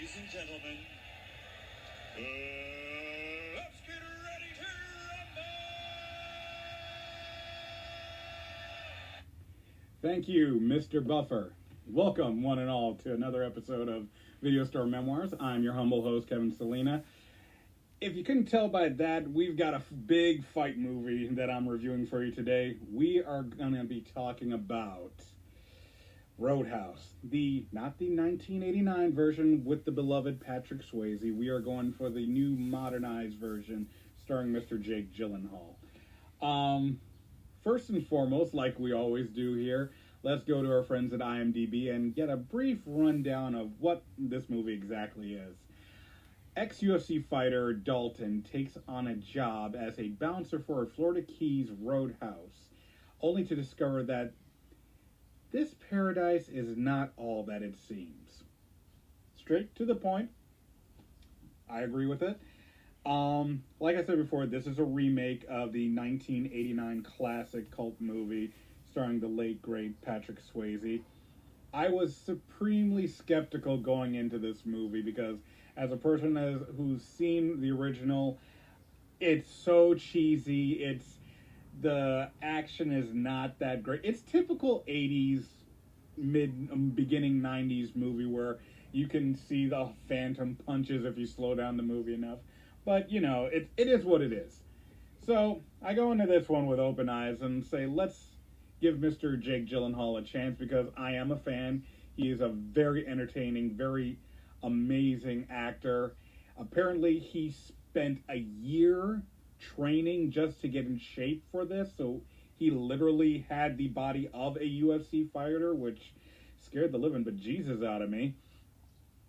Ladies and gentlemen, let's get ready to rumble! Thank you, Mr. Buffer. Welcome, one and all, to another episode of Video Store Memoirs. I'm your humble host, Kevin Salina. If you couldn't tell by that, we've got a big fight movie that I'm reviewing for you today. We are going to be talking about Roadhouse. Not the 1989 version with the beloved Patrick Swayze. We are going for the new modernized version starring Mr. Jake Gyllenhaal. First and foremost, like we always do here, let's go to our friends at IMDb and get a brief rundown of what this movie exactly is. Ex-UFC fighter Dalton takes on a job as a bouncer for a Florida Keys Roadhouse, only to discover that this paradise is not all that it seems. Straight to the point. I agree with it. Like I said before, this is a remake of the 1989 classic cult movie starring the late, great Patrick Swayze. I was supremely skeptical going into this movie because as a person who's seen the original, it's so cheesy. The action is not that great. It's typical 80s, beginning 90s movie where you can see the phantom punches if you slow down the movie enough. But, you know, it is what it is. So, I go into this one with open eyes and say, let's give Mr. Jake Gyllenhaal a chance because I am a fan. He is a very entertaining, very amazing actor. Apparently, he spent a year training just to get in shape for this, so he literally had the body of a UFC fighter, which scared the living bejesus out of me.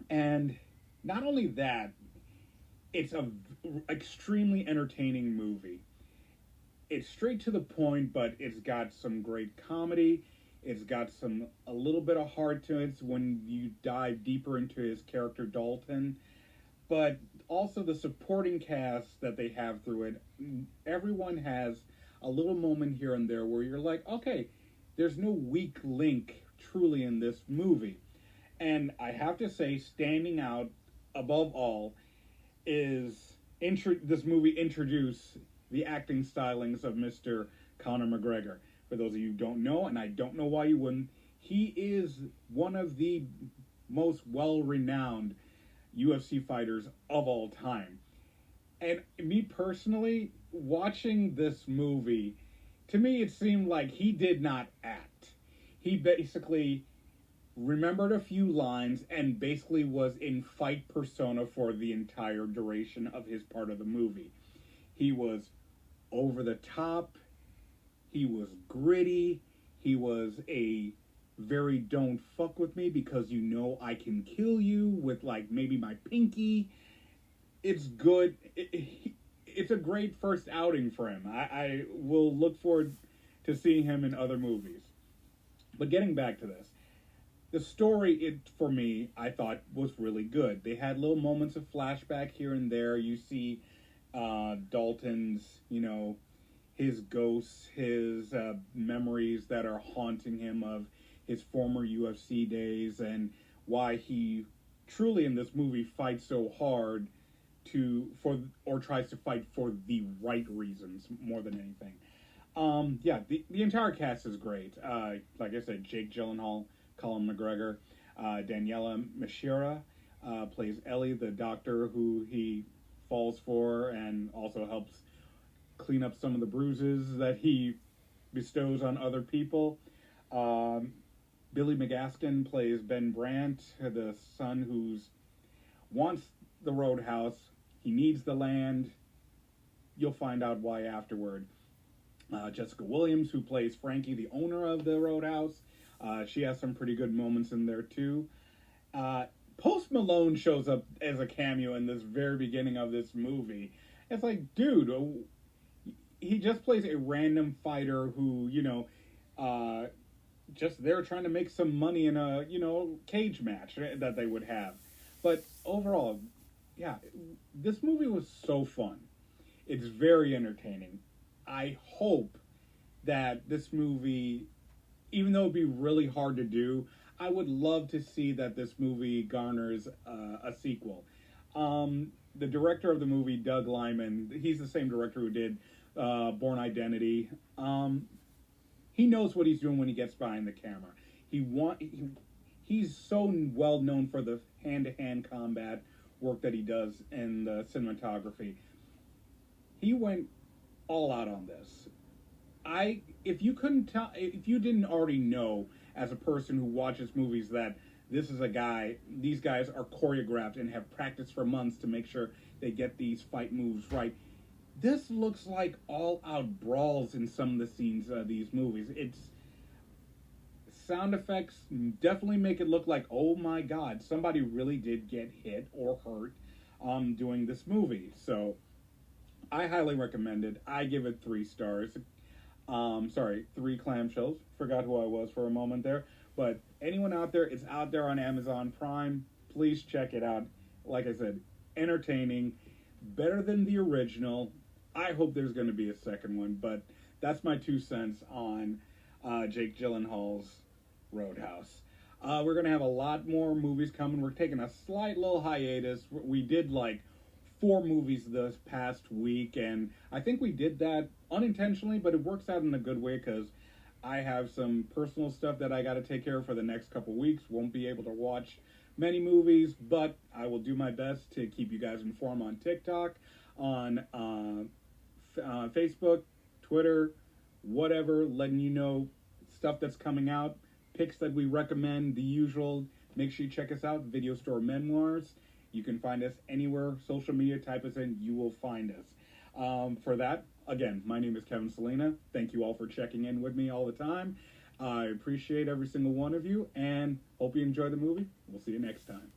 And not only that, it's a extremely entertaining movie. It's straight to the point, but it's got some great comedy. It's got a little bit of heart to it when you dive deeper into his character Dalton. But also the supporting cast that they have through it. Everyone has a little moment here and there where you're like, okay, there's no weak link truly in this movie. And I have to say, standing out above all is this movie introduced the acting stylings of Mr. Conor McGregor. For those of you who don't know, and I don't know why you wouldn't, he is one of the most well-renowned UFC fighters of all time. And me personally, watching this movie, to me it seemed like he did not act. He basically remembered a few lines and basically was in fight persona for the entire duration of his part of the movie. He was over the top. He was gritty. He was a very don't fuck with me because you know I can kill you with like maybe my pinky. It's good. It's a great first outing for him. I will look forward to seeing him in other movies. But getting back to this, the story, for me, I thought was really good. They had little moments of flashback here and there. You see Dalton's, his ghosts, his memories that are haunting him of his former UFC days and why he truly in this movie fights so hard or tries to fight for the right reasons more than anything. The entire cast is great. Like I said, Jake Gyllenhaal, Colin McGregor, Daniela Mishira plays Ellie, the doctor who he falls for and also helps clean up some of the bruises that he bestows on other people. Billy McGaskin plays Ben Brandt, the son who wants the Roadhouse. He needs the land. You'll find out why afterward. Jessica Williams, who plays Frankie, the owner of the Roadhouse. She has some pretty good moments in there, too. Post Malone shows up as a cameo in this very beginning of this movie. It's like, dude, he just plays a random fighter who, just there trying to make some money in a, cage match that they would have. But overall, yeah, this movie was so fun. It's very entertaining. I hope that this movie, even though it'd be really hard to do, I would love to see that this movie garners a sequel. The director of the movie, Doug Liman, he's the same director who did Born Identity. He knows what he's doing when he gets behind the camera. He's so well known for the hand-to-hand combat work that he does in the cinematography. He went all out on this. If you didn't already know as a person who watches movies that this is a guy, these guys are choreographed and have practiced for months to make sure they get these fight moves right. This looks like all-out brawls in some of the scenes of these movies. It's sound effects definitely make it look like, oh my god, somebody really did get hit or hurt doing this movie. So I highly recommend it. I give it 3 stars. 3 clamshells. Forgot who I was for a moment there. But anyone out there, it's out there on Amazon Prime. Please check it out. Like I said, entertaining, better than the original. I hope there's going to be a second one, but that's my 2 cents on Jake Gyllenhaal's Roadhouse. We're going to have a lot more movies coming. We're taking a slight little hiatus. We did like 4 movies this past week, and I think we did that unintentionally, but it works out in a good way because I have some personal stuff that I got to take care of for the next couple weeks. Won't be able to watch many movies, but I will do my best to keep you guys informed on TikTok, on Facebook, Twitter, whatever, letting you know stuff that's coming out, picks that we recommend, the usual. Make sure you check us out, Video Store Memoirs. You can find us anywhere, social media, type us in, you will find us. For that, again, my name is Kevin Salina. Thank you all for checking in with me all the time. I appreciate every single one of you, and hope you enjoy the movie. We'll see you next time.